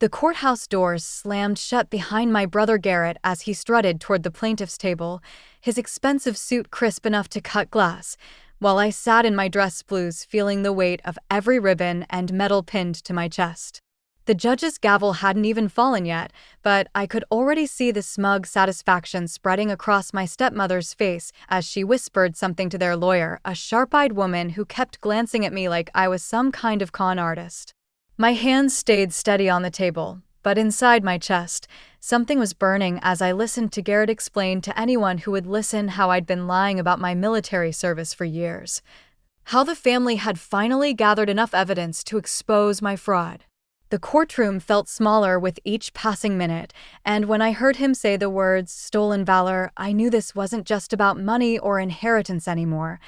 The courthouse doors slammed shut behind my brother Garrett as he strutted toward the plaintiff's table, his expensive suit crisp enough to cut glass, while I sat in my dress blues feeling the weight of every ribbon and medal pinned to my chest. The judge's gavel hadn't even fallen yet, but I could already see the smug satisfaction spreading across my stepmother's face as she whispered something to their lawyer, a sharp-eyed woman who kept glancing at me like I was some kind of con artist. My hands stayed steady on the table, but inside my chest, something was burning as I listened to Garrett explain to anyone who would listen how I'd been lying about my military service for years. How the family had finally gathered enough evidence to expose my fraud. The courtroom felt smaller with each passing minute, and when I heard him say the words "stolen valor," I knew this wasn't just about money or inheritance anymore.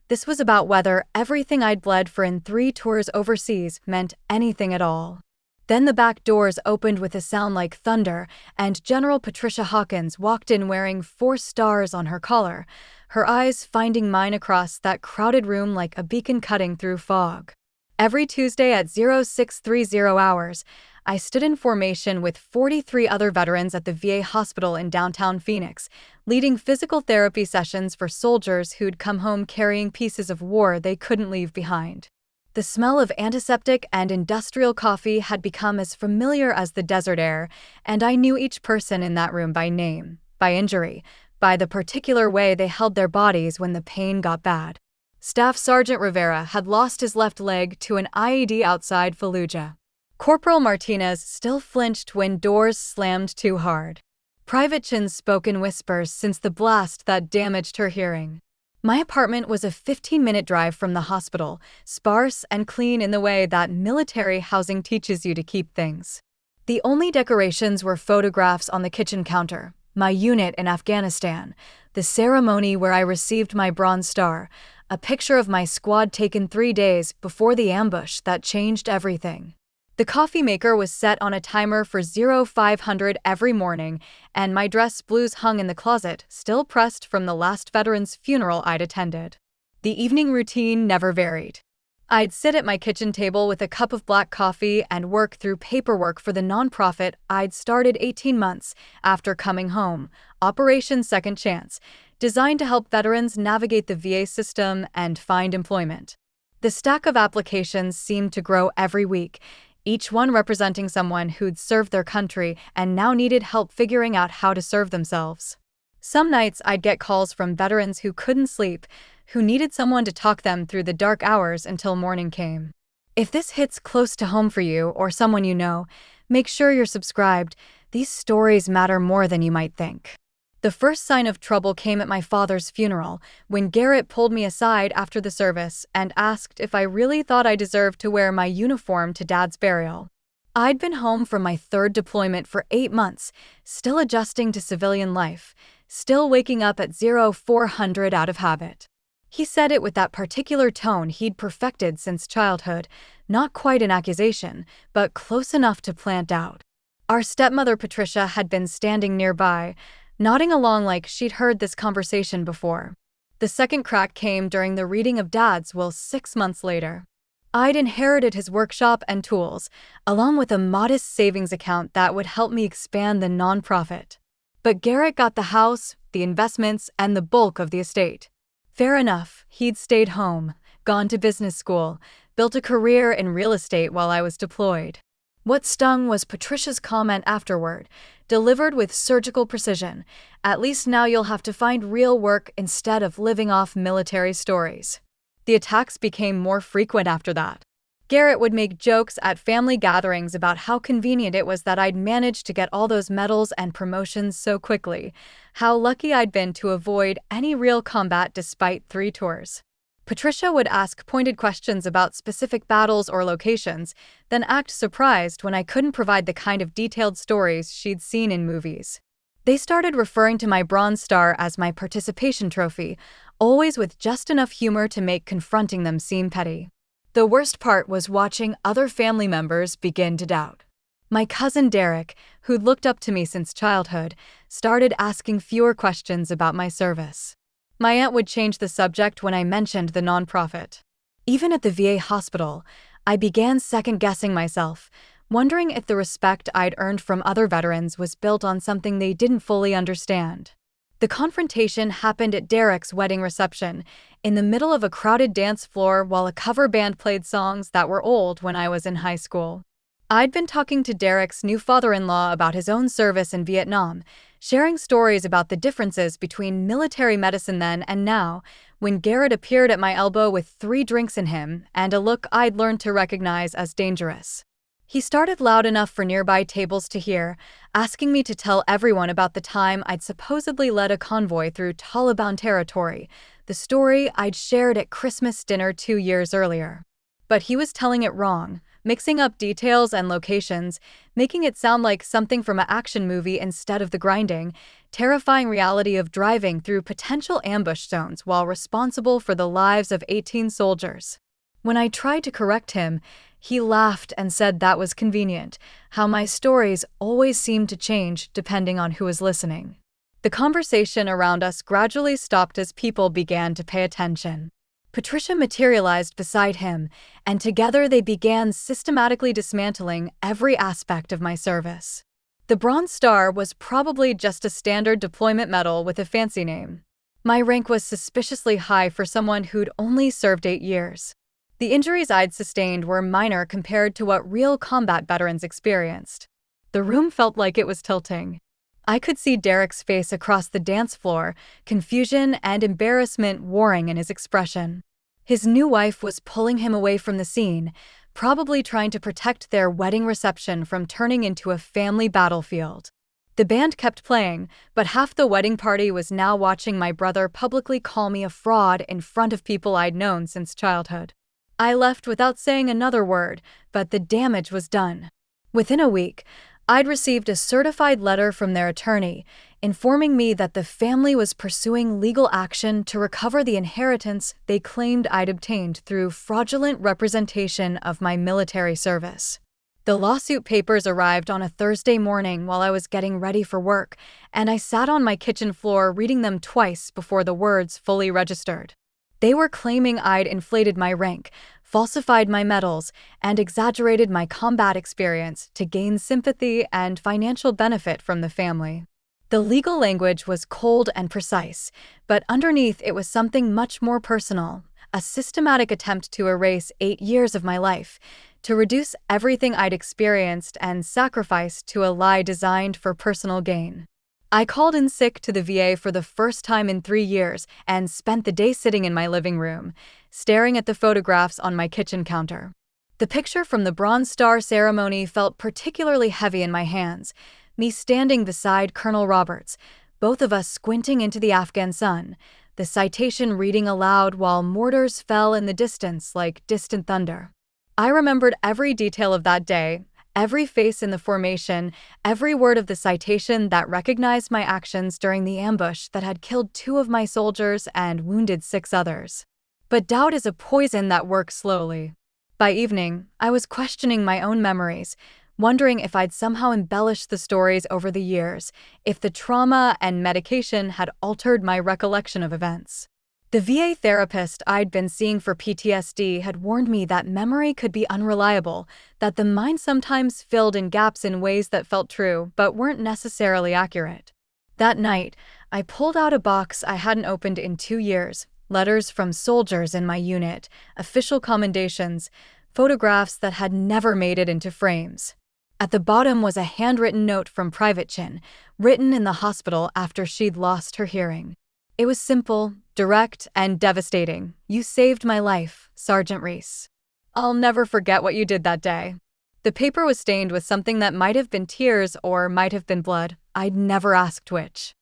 This was about whether everything I'd bled for in 3 tours overseas meant anything at all. Then the back doors opened with a sound like thunder, and General Patricia Hawkins walked in wearing 4 stars on her collar, her eyes finding mine across that crowded room like a beacon cutting through fog. Every Tuesday at 0630 hours, I stood in formation with 43 other veterans at the VA hospital in downtown Phoenix, leading physical therapy sessions for soldiers who'd come home carrying pieces of war they couldn't leave behind. The smell of antiseptic and industrial coffee had become as familiar as the desert air, and I knew each person in that room by name, by injury, by the particular way they held their bodies when the pain got bad. Staff Sergeant Rivera had lost his left leg to an IED outside Fallujah. Corporal Martinez still flinched when doors slammed too hard. Private Chin spoke in whispers since the blast that damaged her hearing. My apartment was a 15-minute drive from the hospital, sparse and clean in the way that military housing teaches you to keep things. The only decorations were photographs on the kitchen counter, my unit in Afghanistan, the ceremony where I received my Bronze Star, a picture of my squad taken 3 days before the ambush that changed everything. The coffee maker was set on a timer for 0500 every morning, and my dress blues hung in the closet, still pressed from the last veteran's funeral I'd attended. The evening routine never varied. I'd sit at my kitchen table with a cup of black coffee and work through paperwork for the nonprofit I'd started 18 months after coming home, Operation Second Chance, designed to help veterans navigate the VA system and find employment. The stack of applications seemed to grow every week, each one representing someone who'd served their country and now needed help figuring out how to serve themselves. Some nights I'd get calls from veterans who couldn't sleep, who needed someone to talk them through the dark hours until morning came. If this hits close to home for you or someone you know, make sure you're subscribed. These stories matter more than you might think. The first sign of trouble came at my father's funeral, when Garrett pulled me aside after the service and asked if I really thought I deserved to wear my uniform to Dad's burial. I'd been home from my 3rd deployment for 8 months, still adjusting to civilian life, still waking up at 0400 out of habit. He said it with that particular tone he'd perfected since childhood, not quite an accusation, but close enough to plant doubt. Our stepmother Patricia had been standing nearby, nodding along like she'd heard this conversation before. The second crack came during the reading of Dad's will 6 months later. I'd inherited his workshop and tools, along with a modest savings account that would help me expand the nonprofit. But Garrett got the house, the investments, and the bulk of the estate. Fair enough, he'd stayed home, gone to business school, built a career in real estate while I was deployed. What stung was Patricia's comment afterward, delivered with surgical precision. At least now you'll have to find real work instead of living off military stories. The attacks became more frequent after that. Garrett would make jokes at family gatherings about how convenient it was that I'd managed to get all those medals and promotions so quickly, how lucky I'd been to avoid any real combat despite 3 tours. Patricia would ask pointed questions about specific battles or locations, then act surprised when I couldn't provide the kind of detailed stories she'd seen in movies. They started referring to my Bronze Star as my participation trophy, always with just enough humor to make confronting them seem petty. The worst part was watching other family members begin to doubt. My cousin Derek, who'd looked up to me since childhood, started asking fewer questions about my service. My aunt would change the subject when I mentioned the nonprofit. Even at the VA hospital, I began second-guessing myself. wondering if the respect I'd earned from other veterans was built on something they didn't fully understand. The confrontation happened at Derek's wedding reception, in the middle of a crowded dance floor while a cover band played songs that were old when I was in high school. I'd been talking to Derek's new father-in-law about his own service in Vietnam, sharing stories about the differences between military medicine then and now, when Garrett appeared at my elbow with 3 drinks in him and a look I'd learned to recognize as dangerous. He started loud enough for nearby tables to hear, asking me to tell everyone about the time I'd supposedly led a convoy through Taliban territory, the story I'd shared at Christmas dinner 2 years earlier. But he was telling it wrong, mixing up details and locations, making it sound like something from an action movie instead of the grinding, terrifying reality of driving through potential ambush zones while responsible for the lives of 18 soldiers. When I tried to correct him, he laughed and said that was convenient, how my stories always seemed to change depending on who was listening. The conversation around us gradually stopped as people began to pay attention. Patricia materialized beside him, and together they began systematically dismantling every aspect of my service. The Bronze Star was probably just a standard deployment medal with a fancy name. My rank was suspiciously high for someone who'd only served 8 years. The injuries I'd sustained were minor compared to what real combat veterans experienced. The room felt like it was tilting. I could see Derek's face across the dance floor, confusion and embarrassment warring in his expression. His new wife was pulling him away from the scene, probably trying to protect their wedding reception from turning into a family battlefield. The band kept playing, but half the wedding party was now watching my brother publicly call me a fraud in front of people I'd known since childhood. I left without saying another word, but the damage was done. Within a week, I'd received a certified letter from their attorney, informing me that the family was pursuing legal action to recover the inheritance they claimed I'd obtained through fraudulent representation of my military service. The lawsuit papers arrived on a Thursday morning while I was getting ready for work, and I sat on my kitchen floor reading them twice before the words fully registered. They were claiming I'd inflated my rank, falsified my medals, and exaggerated my combat experience to gain sympathy and financial benefit from the family. The legal language was cold and precise, but underneath it was something much more personal, a systematic attempt to erase 8 years of my life, to reduce everything I'd experienced and sacrificed to a lie designed for personal gain. I called in sick to the VA for the first time in 3 years and spent the day sitting in my living room, staring at the photographs on my kitchen counter. The picture from the Bronze Star ceremony felt particularly heavy in my hands, me standing beside Colonel Roberts, both of us squinting into the Afghan sun, the citation reading aloud while mortars fell in the distance like distant thunder. I remembered every detail of that day, every face in the formation, every word of the citation that recognized my actions during the ambush that had killed 2 of my soldiers and wounded 6 others. But doubt is a poison that works slowly. By evening, I was questioning my own memories, wondering if I'd somehow embellished the stories over the years, if the trauma and medication had altered my recollection of events. The VA therapist I'd been seeing for PTSD had warned me that memory could be unreliable, that the mind sometimes filled in gaps in ways that felt true but weren't necessarily accurate. That night, I pulled out a box I hadn't opened in 2 years, letters from soldiers in my unit, official commendations, photographs that had never made it into frames. At the bottom was a handwritten note from Private Chin, written in the hospital after she'd lost her hearing. It was simple, direct, and devastating. "You saved my life, Sergeant Reese. I'll never forget what you did that day." The paper was stained with something that might have been tears or might have been blood. I'd never asked which.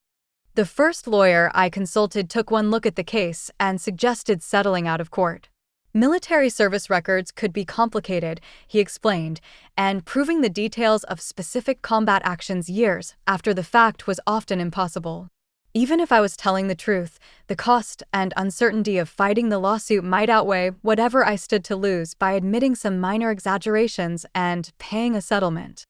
The first lawyer I consulted took one look at the case and suggested settling out of court. Military service records could be complicated, he explained, and proving the details of specific combat actions years after the fact was often impossible. Even if I was telling the truth, the cost and uncertainty of fighting the lawsuit might outweigh whatever I stood to lose by admitting some minor exaggerations and paying a settlement.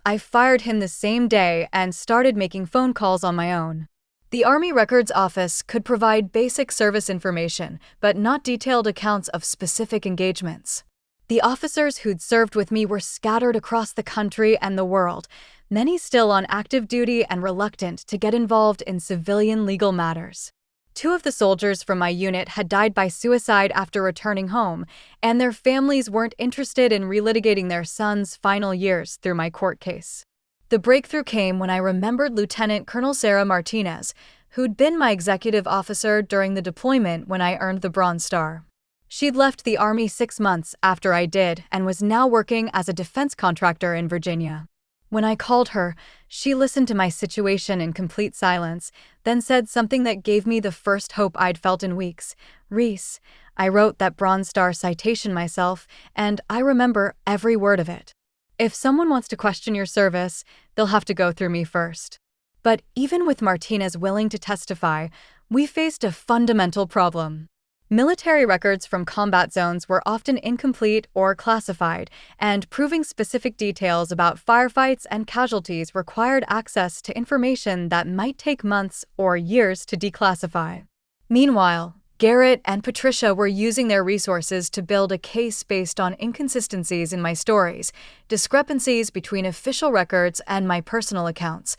I fired him the same day and started making phone calls on my own. The Army Records Office could provide basic service information, but not detailed accounts of specific engagements. The officers who'd served with me were scattered across the country and the world, many still on active duty and reluctant to get involved in civilian legal matters. Two of the soldiers from my unit had died by suicide after returning home, and their families weren't interested in relitigating their sons' final years through my court case. The breakthrough came when I remembered Lieutenant Colonel Sarah Martinez, who'd been my executive officer during the deployment when I earned the Bronze Star. She'd left the Army 6 months after I did and was now working as a defense contractor in Virginia. When I called her, she listened to my situation in complete silence, then said something that gave me the first hope I'd felt in weeks. "Reese, I wrote that Bronze Star citation myself, and I remember every word of it. If someone wants to question your service, they'll have to go through me first." But even with Martinez willing to testify, we faced a fundamental problem. Military records from combat zones were often incomplete or classified, and proving specific details about firefights and casualties required access to information that might take months or years to declassify. Meanwhile, Garrett and Patricia were using their resources to build a case based on inconsistencies in my stories, discrepancies between official records and my personal accounts,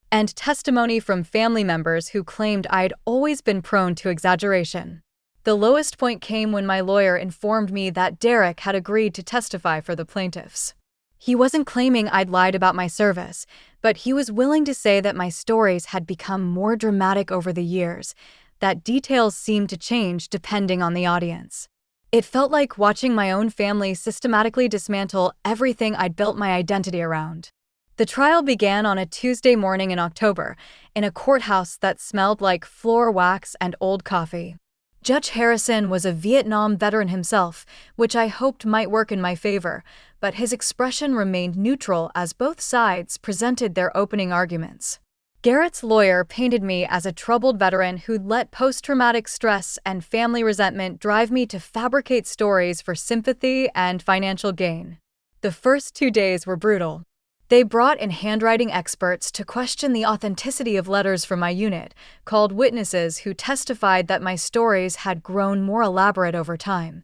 and testimony from family members who claimed I'd always been prone to exaggeration. The lowest point came when my lawyer informed me that Derek had agreed to testify for the plaintiffs. He wasn't claiming I'd lied about my service, but he was willing to say that my stories had become more dramatic over the years, that details seemed to change depending on the audience. It felt like watching my own family systematically dismantle everything I'd built my identity around. The trial began on a Tuesday morning in October, in a courthouse that smelled like floor wax and old coffee. Judge Harrison was a Vietnam veteran himself, which I hoped might work in my favor, but his expression remained neutral as both sides presented their opening arguments. Garrett's lawyer painted me as a troubled veteran who'd let post-traumatic stress and family resentment drive me to fabricate stories for sympathy and financial gain. The first 2 days were brutal. They brought in handwriting experts to question the authenticity of letters from my unit, called witnesses who testified that my stories had grown more elaborate over time,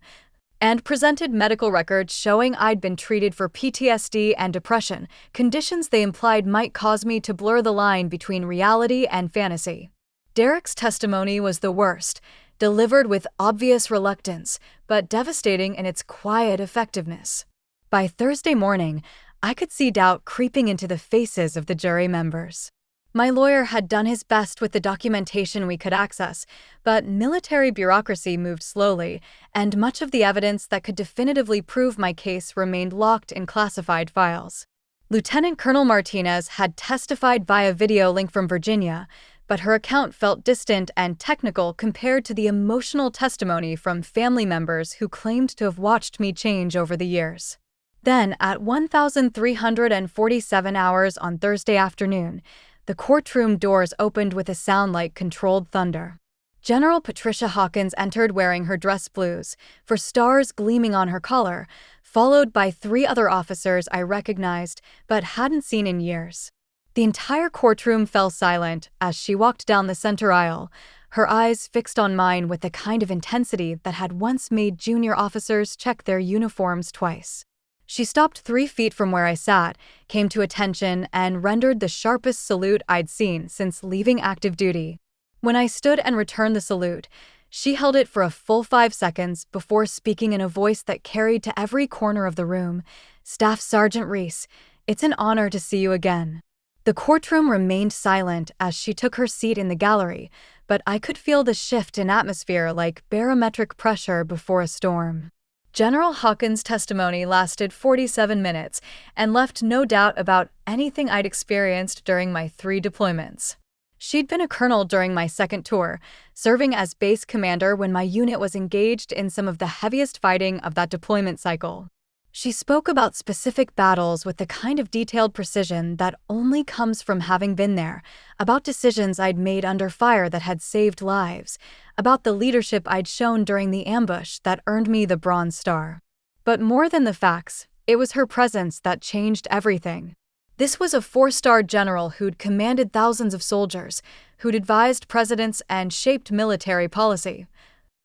and presented medical records showing I'd been treated for PTSD and depression, conditions they implied might cause me to blur the line between reality and fantasy. Derek's testimony was the worst, delivered with obvious reluctance, but devastating in its quiet effectiveness. By Thursday morning, I could see doubt creeping into the faces of the jury members. My lawyer had done his best with the documentation we could access, but military bureaucracy moved slowly, and much of the evidence that could definitively prove my case remained locked in classified files. Lieutenant Colonel Martinez had testified via video link from Virginia, but her account felt distant and technical compared to the emotional testimony from family members who claimed to have watched me change over the years. Then, at 1,347 hours on Thursday afternoon, the courtroom doors opened with a sound like controlled thunder. General Patricia Hawkins entered wearing her dress blues, for stars gleaming on her collar, followed by 3 other officers I recognized but hadn't seen in years. The entire courtroom fell silent as she walked down the center aisle, her eyes fixed on mine with the kind of intensity that had once made junior officers check their uniforms twice. She stopped 3 feet from where I sat, came to attention, and rendered the sharpest salute I'd seen since leaving active duty. When I stood and returned the salute, she held it for a full 5 seconds before speaking in a voice that carried to every corner of the room. "Staff Sergeant Reese, it's an honor to see you again." The courtroom remained silent as she took her seat in the gallery, but I could feel the shift in atmosphere like barometric pressure before a storm. General Hawkins' testimony lasted 47 minutes and left no doubt about anything I'd experienced during my 3 deployments. She'd been a colonel during my second tour, serving as base commander when my unit was engaged in some of the heaviest fighting of that deployment cycle. She spoke about specific battles with the kind of detailed precision that only comes from having been there, about decisions I'd made under fire that had saved lives, about the leadership I'd shown during the ambush that earned me the Bronze Star. But more than the facts, it was her presence that changed everything. This was a 4-star general who'd commanded thousands of soldiers, who'd advised presidents and shaped military policy.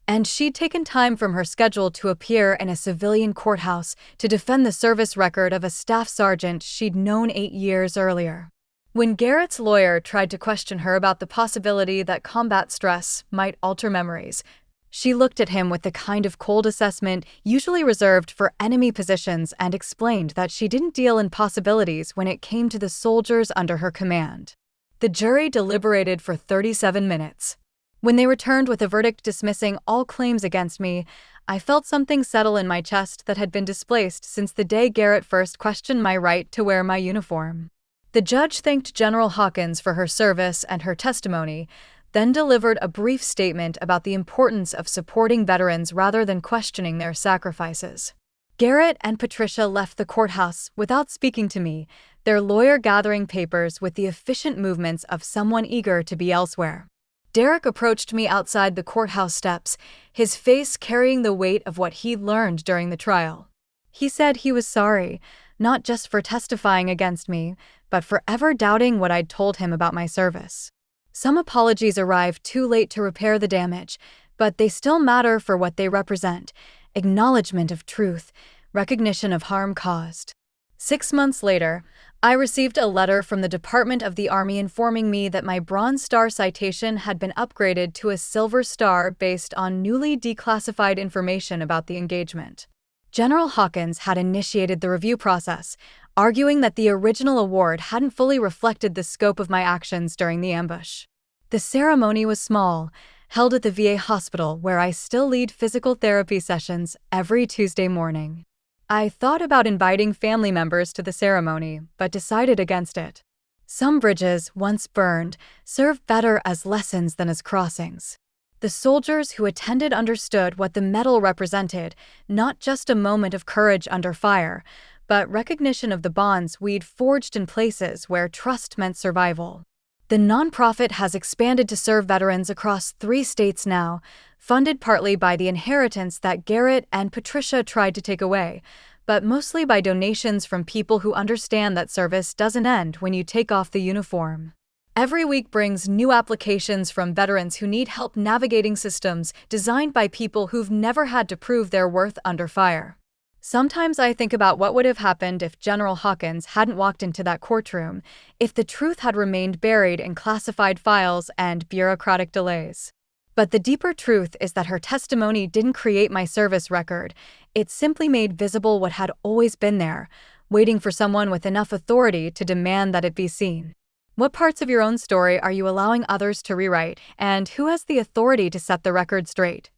and she'd taken time from her schedule to appear in a civilian courthouse to defend the service record of a staff sergeant she'd known 8 years earlier. When Garrett's lawyer tried to question her about the possibility that combat stress might alter memories, she looked at him with the kind of cold assessment usually reserved for enemy positions and explained that she didn't deal in possibilities when it came to the soldiers under her command. The jury deliberated for 37 minutes. When they returned with a verdict dismissing all claims against me, I felt something settle in my chest that had been displaced since the day Garrett first questioned my right to wear my uniform. The judge thanked General Hawkins for her service and her testimony, then delivered a brief statement about the importance of supporting veterans rather than questioning their sacrifices. Garrett and Patricia left the courthouse without speaking to me, their lawyer gathering papers with the efficient movements of someone eager to be elsewhere. Derek approached me outside the courthouse steps, his face carrying the weight of what he'd learned during the trial. He said he was sorry, not just for testifying against me, but for ever doubting what I'd told him about my service. Some apologies arrived too late to repair the damage, but they still matter for what they represent: acknowledgement of truth, recognition of harm caused. 6 months later, I received a letter from the Department of the Army informing me that my Bronze Star citation had been upgraded to a Silver Star based on newly declassified information about the engagement. General Hawkins had initiated the review process, arguing that the original award hadn't fully reflected the scope of my actions during the ambush. The ceremony was small, held at the VA hospital where I still lead physical therapy sessions every Tuesday morning. I thought about inviting family members to the ceremony, but decided against it. Some bridges, once burned, serve better as lessons than as crossings. The soldiers who attended understood what the medal represented, not just a moment of courage under fire, but recognition of the bonds we'd forged in places where trust meant survival. The nonprofit has expanded to serve veterans across 3 states now, funded partly by the inheritance that Garrett and Patricia tried to take away, but mostly by donations from people who understand that service doesn't end when you take off the uniform. Every week brings new applications from veterans who need help navigating systems designed by people who've never had to prove their worth under fire. Sometimes I think about what would have happened if General Hawkins hadn't walked into that courtroom, if the truth had remained buried in classified files and bureaucratic delays. But the deeper truth is that her testimony didn't create my service record. It simply made visible what had always been there, waiting for someone with enough authority to demand that it be seen. What parts of your own story are you allowing others to rewrite, and who has the authority to set the record straight?